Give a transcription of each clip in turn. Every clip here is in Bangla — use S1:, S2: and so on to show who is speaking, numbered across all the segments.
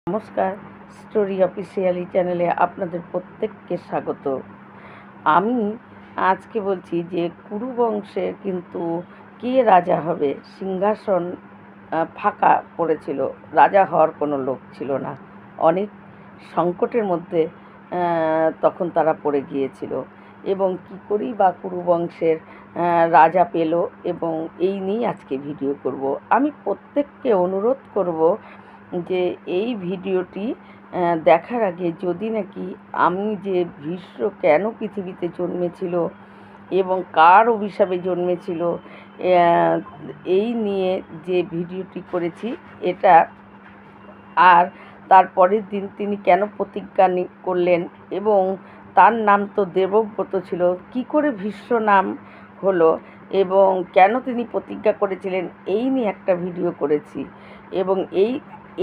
S1: নমস্কার, স্টোরি অফিসিয়ালি চ্যানেলে আপনাদের প্রত্যেককে স্বাগত। আমি আজকে বলছি যে কুরু বংশে কিন্তু কে রাজা হবে, সিংহাসন ফাঁকা পড়েছিল, রাজা হওয়ার কোনো লোক ছিল না। অনেক সংকটের মধ্যে তখন তারা পড়ে গিয়েছিল এবং কী করেই বা কুরু বংশের রাজা পেল, এবং এই নিয়েই আজকে ভিডিও করব। আমি প্রত্যেককে অনুরোধ করব যে এই ভিডিওটি দেখার আগে যদি নাকি আমি যে ভীষ্ম কেন পৃথিবীতে জন্মেছিল এবং কার অভিশাপে জন্মেছিল এই নিয়ে যে ভিডিওটি করেছি এটা, আর তারপরের দিন তিনি কেন প্রতিজ্ঞা করলেন এবং তার নাম তো দেবব্রত ছিল, কি করে ভীষ্ম নাম হলো এবং কেন তিনি প্রতিজ্ঞা করেছিলেন, এই নিয়ে একটা ভিডিও করেছি। এবং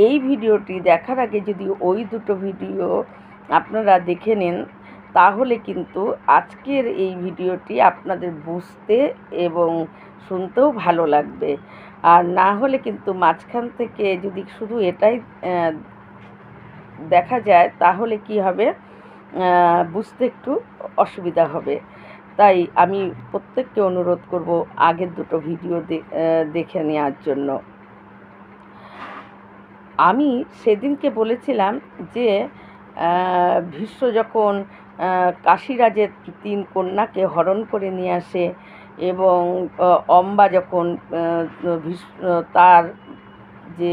S1: এই ভিডিওটি দেখার আগে যদি ওই দুটো ভিডিও আপনারা দেখে নেন তাহলে কিন্তু আজকের এই ভিডিওটি আপনাদের বুঝতে এবং শুনতেও ভালো লাগবে। আর না হলে কিন্তু মাঝখান থেকে যদি শুধু এটাই দেখা যায় তাহলে কি হবে, বুঝতে একটু অসুবিধা হবে। তাই আমি প্রত্যেককে অনুরোধ করব আগের দুটো ভিডিও দেখে নেওয়ার জন্য। আমি সেদিনকে বলেছিলাম যে ভীষ্ম যখন কাশীরাজের 3 কন্যাকে হরণ করে নিয়ে আসে এবং অম্বা যখন তার যে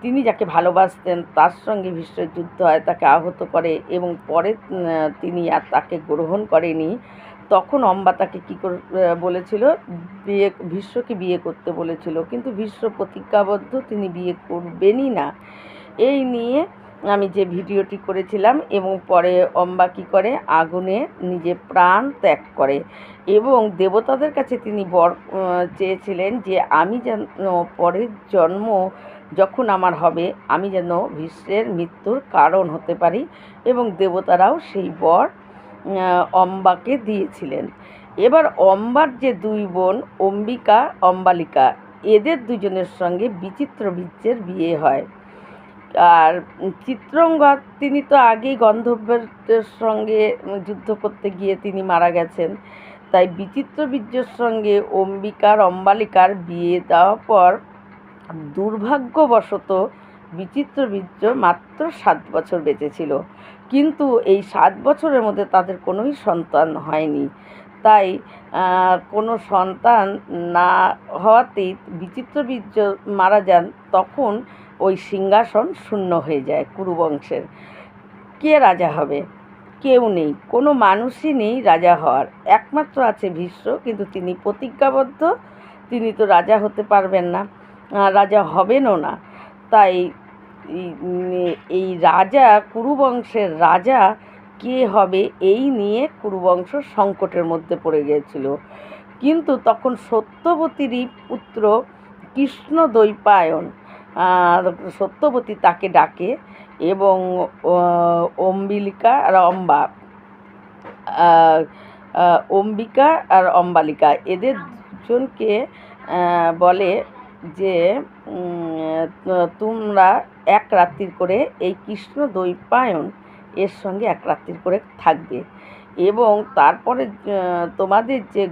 S1: তিনি যাকে ভালোবাসতেন তার সঙ্গে ভীষ্মের যুদ্ধ হয়, তাকে আহত করে এবং পরে তিনি আর তাকে গ্রহণ করেনি, তখন অম্বা তাকে কী করে বলেছিল, ভীষ্মকে বিয়ে করতে বলেছিল, কিন্তু ভীষ্ম প্রতিজ্ঞাবদ্ধ তিনি বিয়ে করবেনই না। এই নিয়ে আমি যে ভিডিওটি করেছিলাম এবং পরে অম্বা কী করে, আগুনে নিজে প্রাণ ত্যাগ করে এবং দেবতাদের কাছে তিনি বর চেয়েছিলেন যে আমি যেন পরের জন্ম যখন আমার হবে আমি যেন ভীষ্মের মৃত্যুর কারণ হতে পারি, এবং দেবতারাও সেই বর অম্বাকে দিয়েছিলেন। এবার অম্বার যে 2 বোন অম্বিকা অম্বালিকা, এদের দুজনের সঙ্গে বিচিত্র বীর্যের বিয়ে হয়। আর চিত্রাঙ্গদ তিনি তো আগেই গন্ধর্বদের সঙ্গে যুদ্ধ করতে গিয়ে তিনি মারা গেছেন, তাই বিচিত্র বীর্যের সঙ্গে অম্বিকার অম্বালিকার বিয়ে দেওয়ার পর দুর্ভাগ্যবশত বিচিত্র বীর্য মাত্র 7 বছর বেঁচে ছিল, কিন্তু এই 7 বছরের মধ্যে তাদের কোনোই সন্তান হয়নি। তাই কোনো সন্তান না হওয়াতেই বিচিত্র বীর্য মারা যান, তখন ওই সিংহাসন শূন্য হয়ে যায় কুরু বংশের। কে রাজা হবে? কেউ নেই, কোনো মানুষই নেই রাজা হওয়ার, একমাত্র আছে ভীষ্ম, কিন্তু তিনি প্রতিজ্ঞাবদ্ধ, তিনি তো রাজা হতে পারবেন না, রাজা হবেনও না। তাই এই রাজা, কুরু বংশের রাজা কে হবে এই নিয়ে কুরু বংশ সংকটের মধ্যে পড়ে গিয়েছিল। কিন্তু তখন সত্যবতীরই পুত্র কৃষ্ণদ্বৈপায়ন, সত্যবতী তাকে ডাকে এবং অম্বিকা আর অম্বালিকা এদের দুজনকে বলে যে তোমরা এক রাত্রির করে এই কৃষ্ণদ্বৈপায়ন এর সঙ্গে এক রাত্রির করে থাকবে এবং তারপরে তোমাদের যে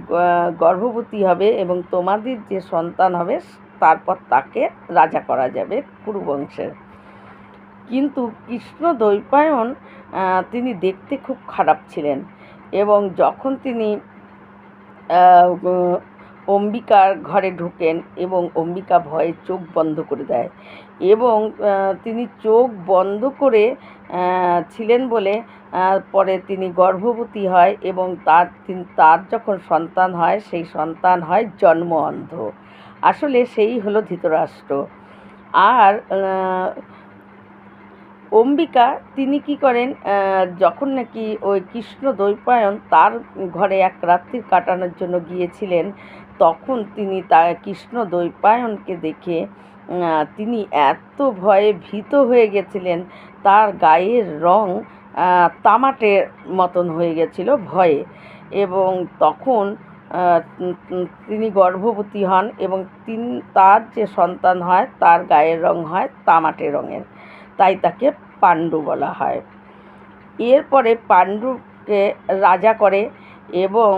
S1: গর্ভবতী হবে এবং তোমাদের যে সন্তান হবে তারপর তাকে রাজা করা যাবে কুরু বংশের। কিন্তু কৃষ্ণদ্বৈপায়ন তিনি দেখতে খুব খারাপ ছিলেন এবং যখন তিনি অম্বিকার ঘরে ঢোকেন এবং অম্বিকা ভয়ে চোখ বন্ধ করে দেয় এবং তিনি চোখ বন্ধ করে ছিলেন বলে পরে তিনি গর্ভবতী হয় এবং তার যখন সন্তান হয় সেই সন্তান হয় জন্ম অন্ধ। আসলে সেই হলো ধৃতরাষ্ট্র। আর অম্বিকা তিনি কি করেন, যখন নাকি ওই কৃষ্ণদ্বৈপায়ন তার ঘরে এক রাত্রি কাটানোর জন্য গিয়েছিলেন, তখন তিনি কৃষ্ণদ্বৈপায়নকে দেখে তিনি এত ভয়ে ভীত হয়ে গেছিলেন, তার গায়ের রং তামাটের মতন হয়ে গেছিল ভয়ে, এবং তখন তিনি গর্ভবতী হন এবং তার যে সন্তান হয় তার গায়ের রং হয় তামাটে রঙের। তাই তাকে পাণ্ডু বলা হয়। এরপরে পাণ্ডুকে রাজা করে এবং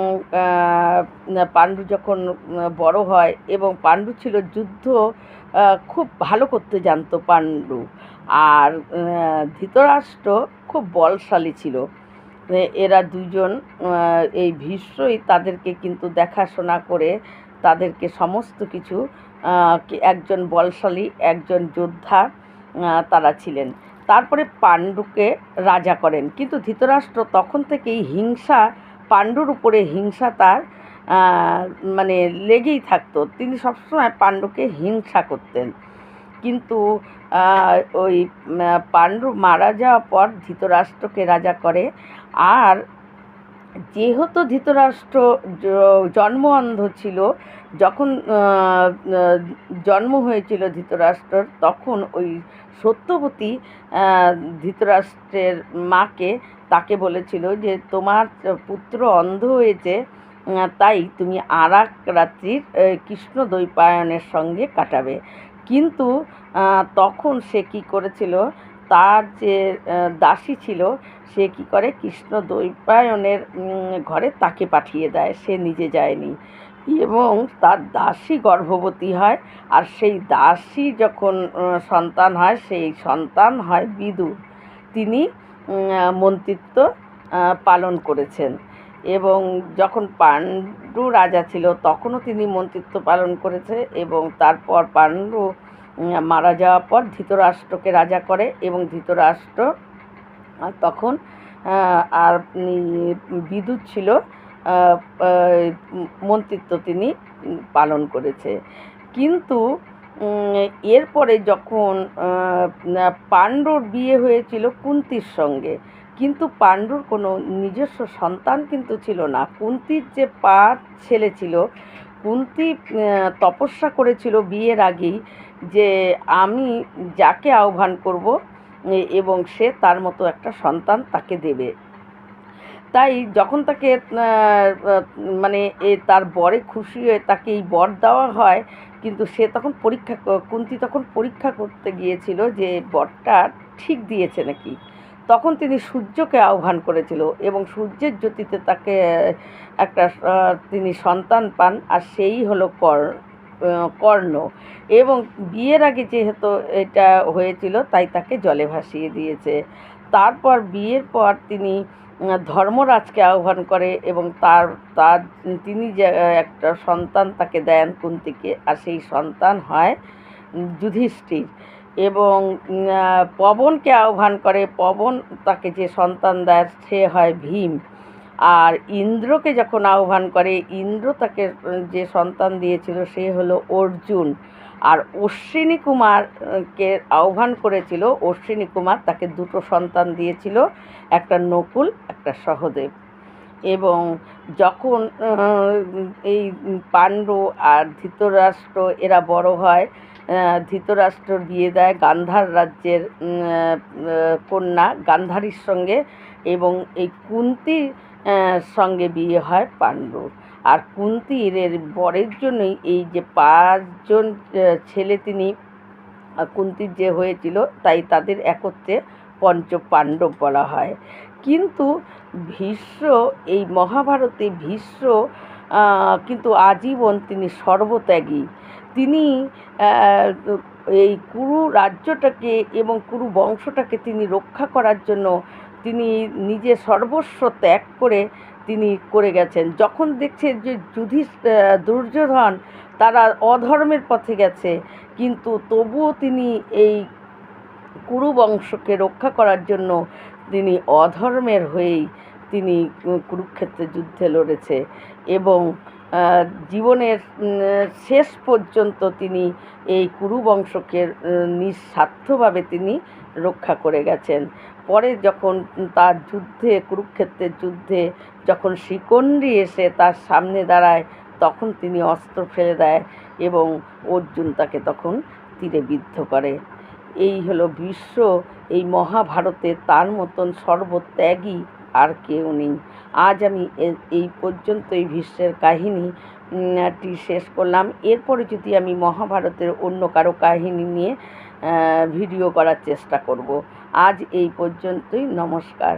S1: পাণ্ডু যখন বড় হয়, এবং পাণ্ডু ছিল যুদ্ধ খুব ভালো করতে জানতো পাণ্ডু। আর ধৃতরাষ্ট্র খুব বলশালী ছিল। এরা দুজন এই ভীষ্মই তাদেরকে কিন্তু দেখাশোনা করে, তাদেরকে সমস্ত কিছু একজন বলশালী, একজন যোদ্ধা তারা ছিলেন। তারপরে পাণ্ডুকে রাজা করেন, কিন্তু ধৃতরাষ্ট্র তখন থেকেই হিংসা, পাণ্ডুর উপরে হিংসা তার মানে লেগেই থাকতো। তিনি সবসময় পাণ্ডুকে হিংসা করতেন। কিন্তু ওই পাণ্ডু মারা যাওয়ার পর ধৃতরাষ্ট্রকে রাজা করে। আর যেহেতু ধৃতরাষ্ট্র জন্ম অন্ধ ছিল, যখন জন্ম হয়েছিল ধৃতরাষ্ট্রর, তখন ওই সত্যবতী ধৃতরাষ্ট্রের মাকে তাকে বলেছিল যে তোমার পুত্র অন্ধ হয়েছে, তাই তুমি আর এক রাত্রির কৃষ্ণ দ্বৈপায়নের সঙ্গে কাটাবে। কিন্তু তখন সে কী করেছিল, তার যে দাসী ছিল সে কী করে, কৃষ্ণ দ্বৈপায়নের ঘরে তাকে পাঠিয়ে দেয়, সে নিজে যায়নি। এবং তার দাসী গর্ভবতী হয়, আর সেই দাসী যখন সন্তান হয়, সেই সন্তান হয় বিদুর। তিনি মন্ত্রিত্ব পালন করেছেন, এবং যখন পাণ্ডু রাজা ছিল তখনও তিনি মন্ত্রিত্ব পালন করেছে। এবং তারপর পাণ্ডু মারা যাওয়ার পর ধৃতরাষ্ট্রকে রাজা করে, এবং ধৃতরাষ্ট্র তখন আর বিদুর ছিল, মন্ত্রিত্ব তিনি পালন করেছে। কিন্তু এরপরে যখন পাণ্ডুর বিয়ে হয়েছিল কুন্তির সঙ্গে, কিন্তু পাণ্ডুর কোনো নিজস্ব সন্তান কিন্তু ছিল না। কুন্তির যে 5 ছেলে ছিল, কুন্তি তপস্যা করেছিল বিয়ের আগেই যে আমি যাকে আহ্বান করব এবং সে তার মতো একটা সন্তান তাকে দেবে। তাই যখন তাকে মানে তার বরে খুশি হয়ে তাকে এই বর দেওয়া হয়, কিন্তু সে তখন কুন্তি তখন পরীক্ষা করতে গিয়েছিল যে বরটা ঠিক দিয়েছে নাকি। তখন তিনি সূর্যকে আহ্বান করেছিল, এবং সূর্যের জ্যোতিতে তাকে একটা তিনি সন্তান পান, আর সেই হলো কর্ণ। এবং বিয়ের আগে যেহেতু এটা হয়েছিল, তাই তাকে জলে ভাসিয়ে দিয়েছে। তারপর বিয়ের পর তিনি ধর্মরাজকে আহ্বান করে, এবং তার তিনি যে একটা সন্তান তাকে দেন কুন্তিকে, আর সেই সন্তান হয় যুধিষ্ঠির। এবং পবনকে আহ্বান করে, পবন তাকে যে সন্তান দেয় সে হয় ভীম। আর ইন্দ্রকে যখন আহ্বান করে, ইন্দ্র তাকে যে সন্তান দিয়েছিল সে হলো অর্জুন। আর অশ্বিনী কুমারকে আহ্বান করেছিল, অশ্বিনী কুমার তাকে 2 সন্তান দিয়েছিল, একটা নকুল, একটা সহদেব। এবং যখন এই পাণ্ডু আর ধৃতরাষ্ট্র এরা বড় হয়, ধৃতরাষ্ট্রর বিয়ে দেয় গান্ধার রাজ্যের কন্যা গান্ধারীর সঙ্গে, এবং এই কুন্তির সঙ্গে বিয়ে হয় পাণ্ডুর। আর কুন্তির বরের জন্যই এই যে 5 জন ছেলে তিনি কুন্তির যে হয়েছিল, তাই তাদের একত্রে পঞ্চপাণ্ডব বলা হয়। কিন্তু ভীষ্ম, এই মহাভারতে ভীষ্ম কিন্তু আজীবন তিনি সর্বত্যাগী। তিনি এই কুরু রাজ্যটাকে এবং কুরু বংশটাকে তিনি রক্ষা করার জন্য তিনি নিজে সর্বস্ব ত্যাগ করে তিনি করে গেছেন। যখন দেখছে যে দুর্যোধন তারা অধর্মের পথে গেছে, কিন্তু তবুও তিনি এই কুরু বংশকে রক্ষা করার জন্য তিনি অধর্মের হয়েই তিনি কুরুক্ষেত্রের যুদ্ধে লড়েছে, এবং জীবনের শেষ পর্যন্ত তিনি এই কুরু বংশকে নিঃস্বার্থভাবে তিনি রক্ষা করে গেছেন। পরে যখন তার যুদ্ধে, কুরুক্ষেত্রের যুদ্ধে যখন শিখণ্ডী এসে তার সামনে দাঁড়ায়, তখন তিনি অস্ত্র ফেলে দেয়, এবং অর্জুন তাকে তখন তীরে বিদ্ধ করে। এই হলো ভীষ্ম। এই মহাভারতে তার মতন সর্বত্যাগী আর কেউ নেই। আজ আমি এই পর্যন্ত এই ভীষ্মের কাহিনীটি শেষ করলাম। এরপরে যদি আমি মহাভারতের অন্য কারো কাহিনী নিয়ে ভিডিও করার চেষ্টা করব। আজ এই পর্যন্তই, নমস্কার।